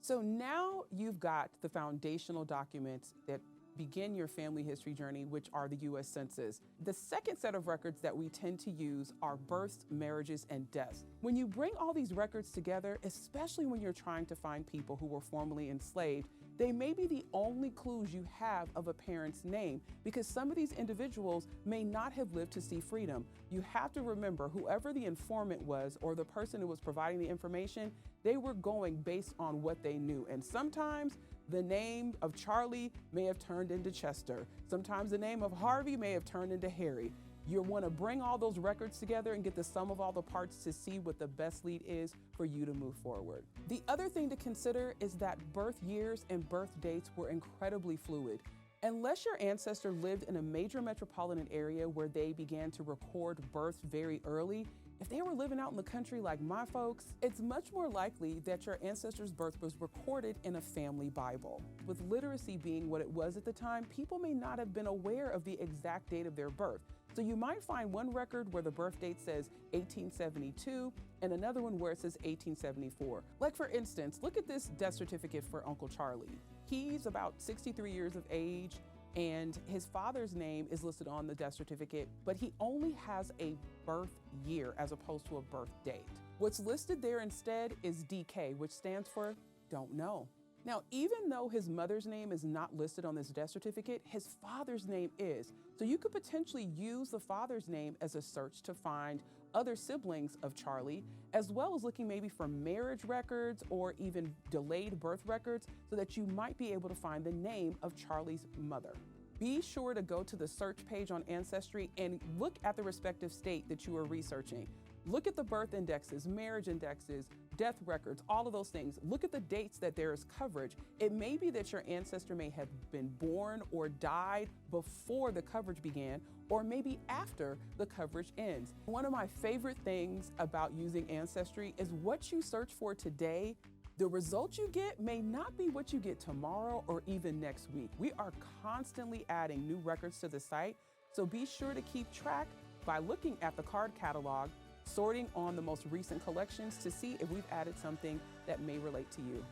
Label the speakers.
Speaker 1: So now you've got the foundational documents that begin your family history journey, which are the U.S. Census. The second set of records that we tend to use are births, marriages, and deaths. When you bring all these records together, especially when you're trying to find people who were formerly enslaved, they may be the only clues you have of a parent's name, because some of these individuals may not have lived to see freedom. You have to remember, whoever the informant was or the person who was providing the information, they were going based on what they knew. And sometimes the name of Charlie may have turned into Chester. Sometimes the name of Harvey may have turned into Harry. You want to bring all those records together and get the sum of all the parts to see what the best lead is for you to move forward. The other thing to consider is that birth years and birth dates were incredibly fluid. Unless your ancestor lived in a major metropolitan area where they began to record births very early, if they were living out in the country like my folks, it's much more likely that your ancestor's birth was recorded in a family Bible. With literacy being what it was at the time, people may not have been aware of the exact date of their birth. So you might find one record where the birth date says 1872 and another one where it says 1874. Like for instance, look at this death certificate for Uncle Charlie. He's about 63 years of age, and his father's name is listed on the death certificate, but he only has a birth year as opposed to a birth date. What's listed there instead is DK, which stands for don't know. Now, even though his mother's name is not listed on this death certificate, his father's name is. So you could potentially use the father's name as a search to find other siblings of Charlie, as well as looking maybe for marriage records or even delayed birth records, so that you might be able to find the name of Charlie's mother. Be sure to go to the search page on Ancestry and look at the respective state that you are researching. Look at the birth indexes, marriage indexes, death records, all of those things. Look at the dates that there is coverage. It may be that your ancestor may have been born or died before the coverage began, or maybe after the coverage ends. One of my favorite things about using Ancestry is what you search for today, the results you get may not be what you get tomorrow or even next week. We are constantly adding new records to the site, so be sure to keep track by looking at the card catalog, sorting on the most recent collections to see if we've added something that may relate to you.